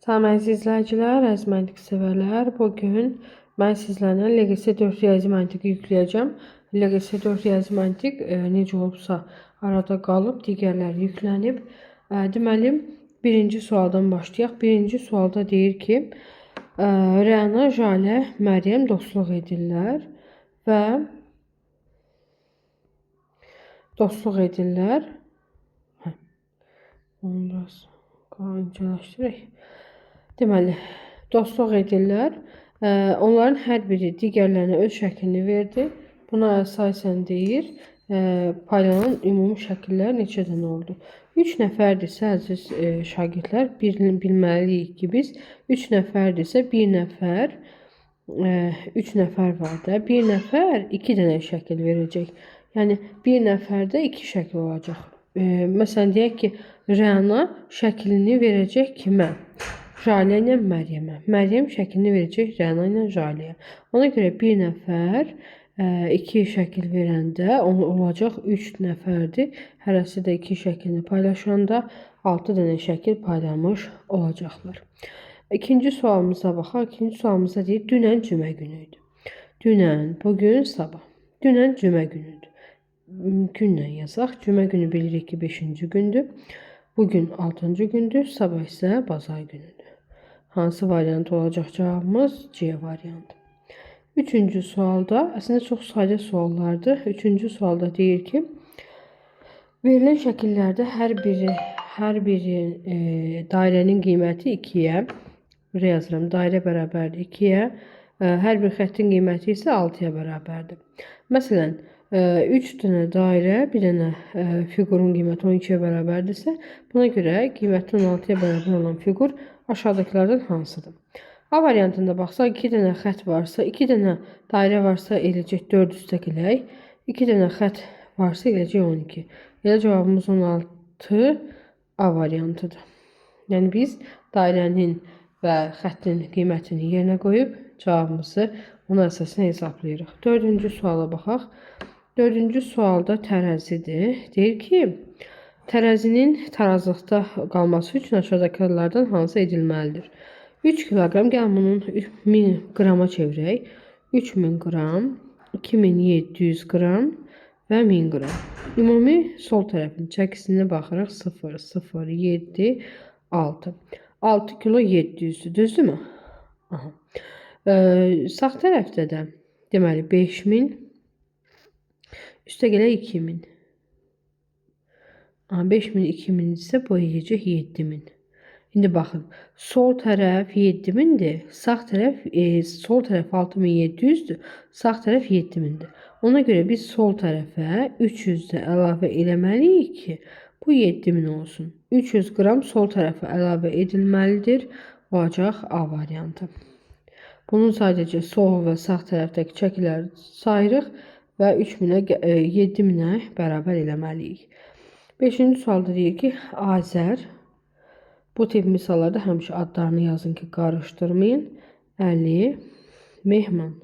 Salam əziz izləyicilər, əziz məntiq sevərlər. Bugün mən sizlərlə LGS 4 riyazi məntiqi yükləyəcəm. LGS 4 riyazi məntiq necə olubsa arada qalıb, digərləri yüklənib. Deməli, birinci sualdan başlayaq. Birinci sualda deyir ki, Rəna, Jalə, Məryəm dostluq edirlər və Onu biraz qancılaşdırək. Deməli, dostluq edirlər. Onların hər biri digərlərinə öz şəklini verdi. Buna əsasən deyir, paylanan ümumi şəkillər neçə dənə oldu? 3 nəfərdirsə, əziz şagirdlər, bilməliyik ki, biz 3 nəfərdirsə, 1 nəfər, 3 nəfər var da, 1 nəfər 2 dənə şəkil verəcək. Yəni, 1 nəfərdə 2 şəkil olacaq. Məsələn, deyək ki, Rəna şəklini verəcək kimə? Jalə ilə Məryəmə. Məryəm şəklini verəcək Rəna ilə Jaləyə. Ona görə 1 nəfər 2 şəkil verəndə olacaq 3 nəfərdir. Hərəsi də 2 şəklini paylaşanda 6 dənə şəkil paylamış olacaqlar. İkinci sualımıza baxaq. İkinci sualımızda deyir, dünən cümə günü idi. Dünən, bugün, sabah. Dünən cümə günüdür. Günlə yazaq. Cümə günü bilirik ki, 5-ci gündür. Bugün 6-cı gündür. Sabah isə bazar günüdür. Hansı variant olacaq cavabımız? C variantı. Üçüncü sualda, əslində çox sadə suallardır. Üçüncü sualda deyir ki, verilən şəkillərdə hər biri dairənin qiyməti 2-yə, buraya yazıram, dairə bərabərdir 2-yə, hər bir xəttin qiyməti isə 6-ya bərabərdir. Məsələn, 3 dənə dairə, bir dənə fiqurun qiyməti 12-yə bərabərdirsə, buna görə qiyməti 16-ya bərabər olan fiqur aşağıdakilərdən hansıdır? A variantında baxsaq, 2 dənə xət varsa, 2 dənə dairə varsa eləcək 4 üstə gələk, 2 dənə xət varsa eləcək 12. Elə cavabımız 16 A variantıdır. Yəni biz dairənin və xəttin qiymətini yerinə qoyub cavabımızı ona əsasına hesablayırıq. Dördüncü suala baxaq. Dördüncü sualda tərəzidir. Deyir ki, tərəzinin tarazlıqda qalması üçün aşağıdakılardan hansı edilməlidir? 3 kiloqram, gəlin bunun 1000 qrama çevirək. 3000 qram, 2700 qram və 1000 qram. Ümumi sol tərəfin çəkisinə baxaraq 0, 0, 7, 6. 6 kilo 700-dür, düzdürmü? Sağ tərəfdə də deməli 5000, üstə gələ 2000. 5000, 2000 isə bu eləyəcək 7000. İndi baxın, sol tərəf 7000-dir, sağ tərəf, sol tərəf 6700-dür, sağ tərəf 7000-dir. Ona görə biz sol tərəfə 300 də əlavə eləməliyik ki, bu 7000 olsun. 300 qram sol tərəfə əlavə edilməlidir, olacaq A variantı. Bunun sadəcə sol və sağ tərəfdəki çəkiləri sayırıq və 7000-ə bərabər eləməliyik. 5-ci sualda deyir ki, Azər, bu tip misallarda həmişə adlarını yazın ki, qarışdırmayın. Əli, Mehman.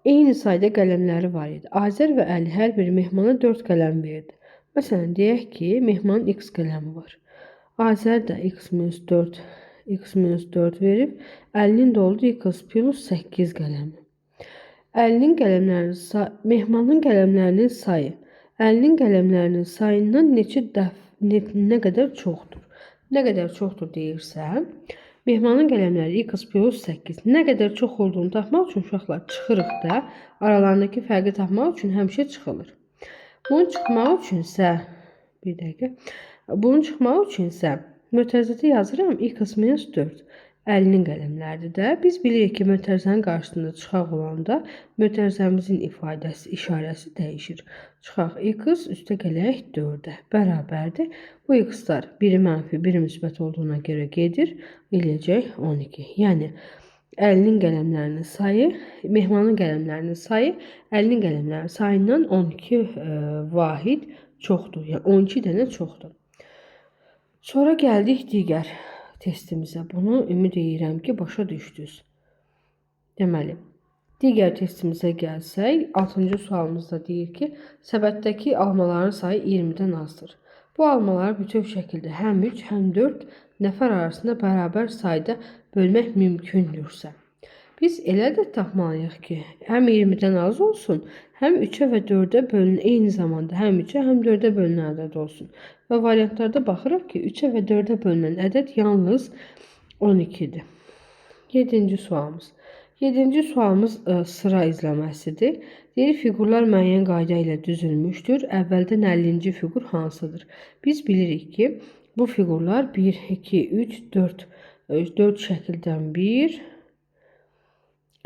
Eyni sayda qələmləri var idi. Azər və Əli hər biri Mehmana 4 qələm verdi. Məsələn, deyək ki, Mehmanın X qələmi var. Azər də X-4 verib, Əlinin də oldu X plus 8 qələmi. Mehmanın qələmlərinin sayı Əlinin qələmlərinin sayından nə qədər çoxdur? Nə qədər çoxdur deyirsə, Mehmanın qələmləri X plus 8. Nə qədər çox olduğunu tapmaq üçün uşaqlar çıxırıq da, aralarındakı fərqi tapmaq üçün həmişə çıxılır. Bunun çıxmaq üçünsə, mötərizədə yazıram X minus 4. Əlinin qələmləridir də. Biz bilirik ki, mötərizənin qarşısında çıxaq olanda mötərizəmizin işarəsi dəyişir. Çıxaq X üstə gələk 4-ə bərabərdir. Bu X-lar biri mənfi, biri müsbət olduğuna görə gedir. Eləyəcək 12. Yəni, Əlinin qələmlərinin sayı, Mehmanın qələmlərinin sayı, Əlinin qələmlərinin sayından 12 vahid çoxdur. Yəni, 12 dənə çoxdur. Sonra gəldik digər testimizə. Bunu ümid edirəm ki, başa düşdünüz. Deməli, digər testimizə gəlsək, 6-cı sualımızda deyir ki, səbətdəki almaların sayı 20-dən azdır. Bu almaları bütöv şəkildə həm 3, həm 4 nəfər arasında bərabər sayda bölmək mümkündürsə. Biz elə də tapmalıyıq ki, həm 20-dən az olsun, həm 3-ə və 4-ə bölünən, eyni zamanda həm 3-ə, həm 4-ə bölünən ədəd olsun. Və variantlarda baxırıq ki, 3-ə və 4-ə bölünən ədəd yalnız 12-dir. 7-ci sualımız. 7-ci sualımız sıra izləməsidir. Deyir, fiqurlar müəyyən qayda ilə düzülmüşdür. Əvvəldən 50-ci fiqur hansıdır? Biz bilirik ki, bu fiqurlar 1, 2, 3, 4 şəkildən bir,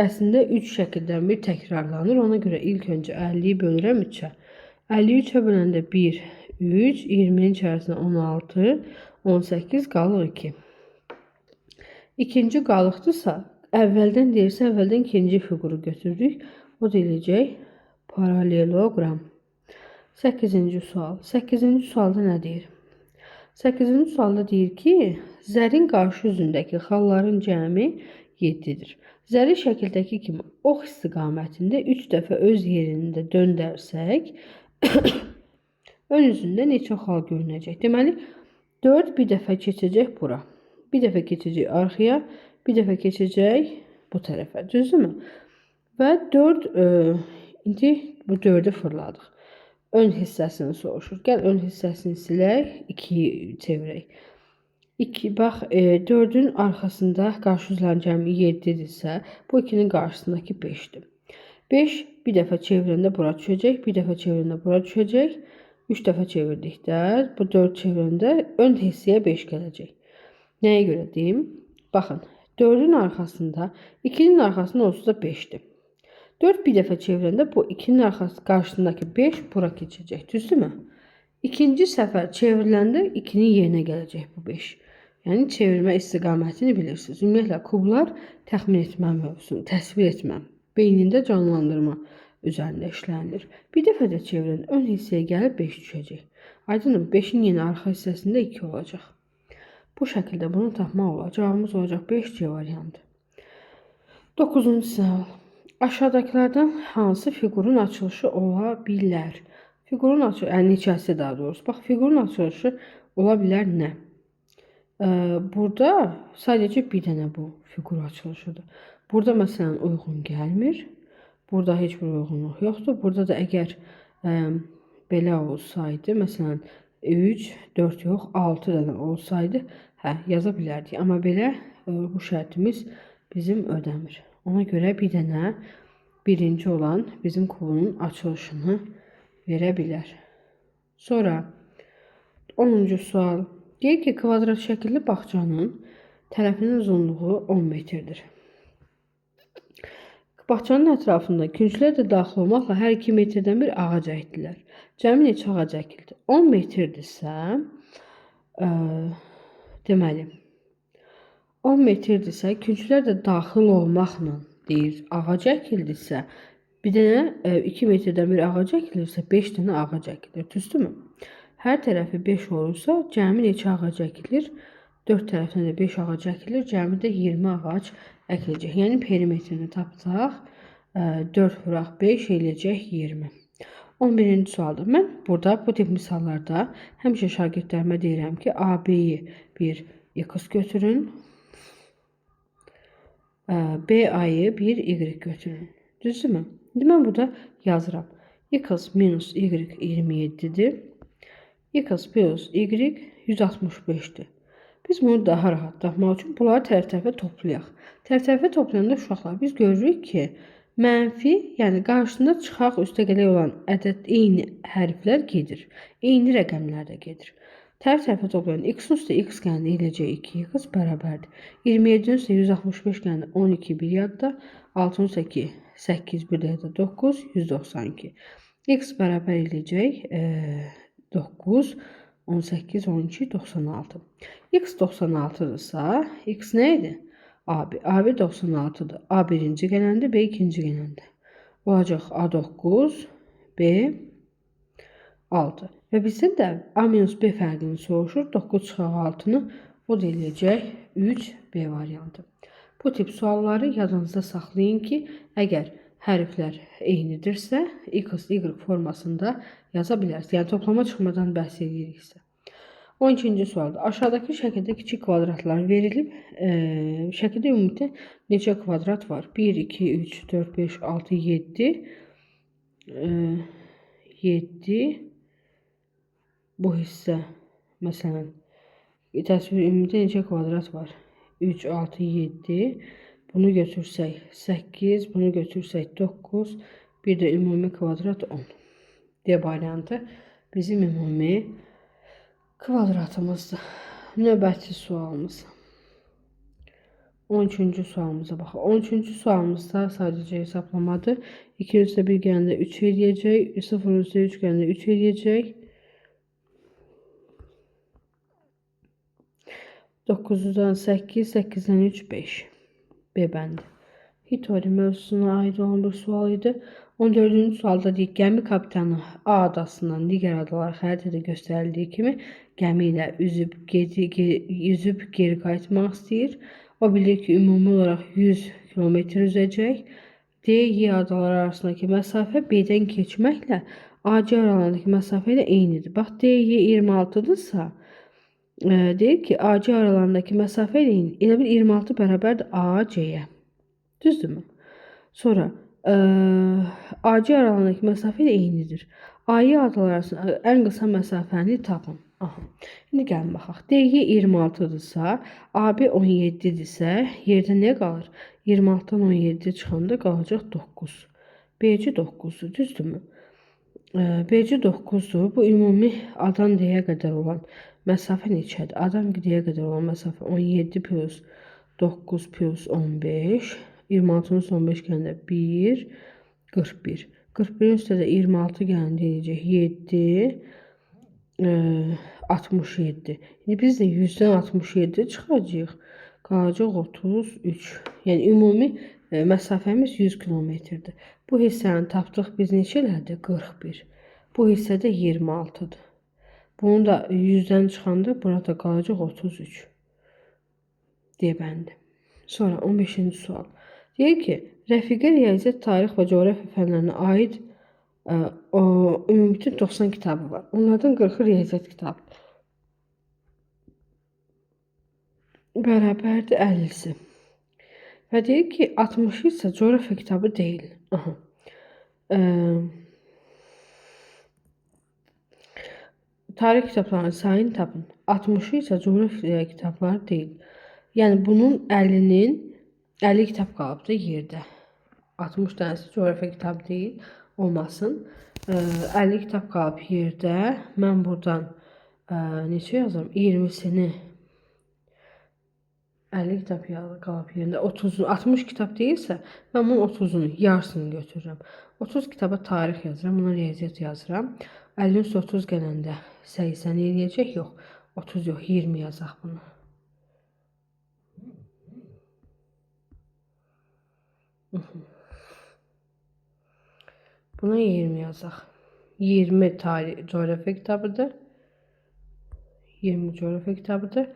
əslində 3 şəkildən bir təkrarlanır. Ona görə ilk öncə 50-yi bölürəm 3-ə. 50-yi 3-ə böləndə 1, 3, 20-nin içərisində 16, 18 qalıq 2. İkinci qalıqdırsa, əvvəldən deyirsə, əvvəldən ikinci fiquru götürdük. O deyiləcək paraleloqram. 8-ci sual. 8-ci sualda nə deyir? 8-ci sualda deyir ki, zərin qarşı üzündəki xalların cəmi 7-dir. Zəri şəkildəki kimi ox istiqamətində 3 dəfə öz yerində döndərsək, ön üzündə neçə xal görünəcək? Deməli, 4 bir dəfə keçəcək bura. Bir dəfə keçəcək arxaya, bir dəfə keçəcək bu tərəfə. Düzdürmü? Və 4, indi bu 4-ü fırladıq. Ön hissəsini soruşur. Gəl ön hissəsini silək, 2-yi çevirək. 2, bax, 4-ün arxasında qarşı üzlərin cəmi 7-dirsə, bu 2-nin qarşısındakı 5-dir. 5 bir dəfə çevirəndə bura düşəcək, bir dəfə çevirəndə bura düşəcək. 3 dəfə çevirdikdə, bu 4 çevirəndə ön hissəyə 5 gələcək. Nəyə görə deyim? Baxın, 4-ün arxasında, 2-nin arxasında onsuz da 5-dir. 4 bir dəfə çevirəndə bu 2-nin qarşısındakı 5 bura keçəcək. Düzdürmü? İkinci səfər çevriləndə 2-nin yerinə gələcək bu 5. Yəni, çevirmə istiqamətini bilirsiniz. Ümumiyyətlə, kublar təxmin etmə mövzusunu, təsvir etmə, beynində canlandırma üzərində işlənilir. Bir dəfə də çevirin, ön hissəyə gəlib 5 düşəcək. Aydınım, 5-in yeni arxa hissəsində 2 olacaq. Bu şəkildə bunu tapmaq olar. Cavabımız olacaq 5C variantı. 9-cu sual. Aşağıdakılardan hansı fiqurun açılışı ola bilər? Fiqurun açılışı, yəni neçəsi daha doğrusu. Bax, fiqurun açılışı ola bilər nə? Burada sadəcə bir dənə bu fiqur açılışıdır. Burada məsələn uyğun gəlmir. Burada heç bir uyğunluq yoxdur. Burada da əgər belə olsaydı, məsələn 3, 4 yox, 6 dənə olsaydı, yaza bilərdik. Amma belə bu şərtimiz bizim ödəmir. Ona görə bir dənə birinci olan bizim kubunun açılışını verə bilər. Sonra 10-cu sual. Deyir ki, kvadrat şəkilli bağçanın tərəfinin uzunluğu 10 metrdir. Bağçanın ətrafında künclər də daxil olmaqla hər 2 metrdən bir ağac əkdilər. Cəmi neçə ağac əkildi? 10 metrdirsə, deməli, 10 metrdirsə, künclər də daxil olmaqla deyir, ağac əkildirsə, bir dənə 2 metrdən bir ağac əkilirsə, 5 dənə ağac əkilir. Düzdürmü? Hər tərəfi 5 olursa, cəmi neçə ağac əkilir? 4 tərəfinə də 5 ağac əkilir, cəmi də 20 ağac əkiləcək. Yəni, perimetrini tapsaq, 4 vuraq 5 eləyəcək 20. 11-ci sualdır. Mən burada bu tip misallarda həmişə şagirdlərimə deyirəm ki, AB-yi bir x götürün, BA-yı bir y götürün. Düzdürmü? İndi mən burada yazıram. X minus y 27-dir. X plus y 165-dir. Biz bunu daha rahat tapmaq üçün bunları tərəf-tərəfə toplayaq. Tərəf-tərəfə toplayanda uşaqlar biz görürük ki, mənfi, yəni qarşısında çıxaq üstə gələk olan ədəd eyni hərflər gedir. Eyni rəqəmlər də gedir. Tərəf-tərəfə toplayan x-in üstə x gəlində eləcək 2x bərabərdir. 27-nin üstə 165 gəlində 12 bir yadda, 6-ın üstə 2, 8 bir yadda 9, 192. X bərabər eləcək 9, 18, 12, 96. X 96-dırsa, X nə idi? AB. AB 96-dır. A birinci gələndə, B ikinci gələndə. Olacaq A9, B 6. Və bizdən də A minus B fərqini soruşur. 9 çıxaq 6-nı o da eləyəcək 3B variantı. Bu tip sualları yadınızda saxlayın ki, əgər hərflər eynidirsə, x, y formasında yaza bilərsiniz. Yəni, toplama çıxmadan bəhs ediriksə. 12-ci sualda aşağıdakı şəkildə kiçik kvadratlar verilib. Şəkildə ümumilikdə neçə kvadrat var? 1, 2, 3, 4, 5, 6, 7. 7. Bu hissə, məsələn, təsvir ümumilikdə neçə kvadrat var? 3, 6, 7. Bunu götürsək 8, bunu götürsək 9. Bir də ümumi kvadrat 10. D variantı bizim ümumi kvadratımızdır. Növbəti sualımız. 13-cü sualımıza baxaq. 13-cü sualımızda sadəcə hesablamadır. 2 üstə 1 gələndə 3 eləyəcək. 0 üstə 3 gələndə 3 eləyəcək. 9-dan 8, 8-dən 3, 5. B bəndi. Hitori mövzusuna aid olan bir sual idi. 14-cü sualda deyik, gəmi kapitanı A adasından digər adalara xəritədə göstərildiyi kimi gəmi ilə üzüb geri qayıtmaq istəyir. O bilir ki, ümumi olaraq 100 kilometr üzəcək. D, Y adaları arasındakı məsafə B-dən keçməklə AC aralığındakı məsafə ilə eynidir. Bax, D, Y 26-dırsa, deyir ki, AC aralığındakı məsafə ilə eynidir. Elə bil 26 bərabərdir AC-yə. Düzdürmü? Sonra AC aralığındakı məsafə ilə eynidir. A-Y adaları arasında ən qısa məsafəni tapın. Aha. İndi gəlin baxaq. D-Y 26-dırsa, AB 17-dirsə, yerdə nə qalır? 26-dan 17 çıxanda qalacaq 9. B-ci 9-dur, düzdürmü? B-ci 9-dur. Bu ümumi A-dan D-yə qədər olan məsafə neçədir? A-dan D-yə qədər olan məsafə 17 plus 9 plus 15. 26-nın son 5 gələndə 1, 41. 41-in üstə də 26 gələndə eləyəcək 7, 67. İndi biz də 100-dən 67 çıxacaq. Qalacaq 33. Yəni ümumi məsafəmiz 100 kilometrdir. Bu hissəni tapdıq biz neçə elədi? 41. Bu hissə də 26-dır. Bunu da 100-dən çıxanda burada qalacaq 33. D bəndi. Sonra 15-ci sual. Deyir ki, Rəfiqə riyaziyyat, tarix və coğrafiya fənlərinə aid ümumilikdə 90 kitabı var. Onlardan 40-ı riyaziyyat kitabı. Bərabərdir 50-si. Və deyir ki, 60-ı isə coğrafiya kitabı deyil. Aha. Tarix kitablarının sayını tapın. 60-ı isə coğrafiya kitabları deyil. Yəni bunun 50 kitab qalıbdır yerdə. 60 dənəsi coğrafiya kitabı deyil, olmasın. 50 kitab qalıb yerdə. Mən buradan neçə yazıram? 20-sini 50 kitab qalıb yerində. 60 kitab deyilsə, mən bunun 30-unu, yarısını götürürəm. 30 kitaba tarix yazıram, buna riyaziyyat yazıram. 50 üstə 30 gələndə 80 eləyəcək, yox. 30 yox, 20 yazaq bunu. Buna 20 yazaq. 20 tarih coğrafiya kitabıdır. 20 coğrafiya kitabıdır.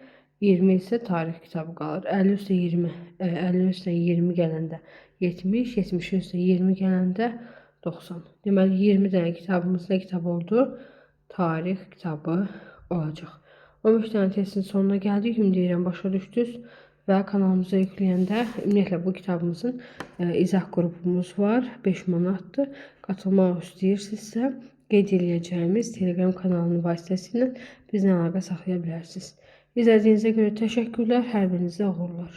20 ise tarih kitabı qalır. 50 üstə 20, 50 üstə 20 gələndə 70, 70 üstə 20 gələndə 90. Deməli 20 dənə kitabımız nə kitab oldu? Tarix kitabı olacaq. 15 dənə testin sonuna gəldik. Ümid edirəm başa düşdünüz. Və kanalımıza yükləyəndə ümumiyyətlə bu kitabımızın izah qrupumuz var. 5 manatdır. Qatılmaq istəyirsinizsə qeyd edəcəyimiz Telegram kanalının vasitəsilə bizlə əlaqə saxlaya bilərsiniz. İzlədiyinizə görə təşəkkürlər. Hər birinizə uğurlar.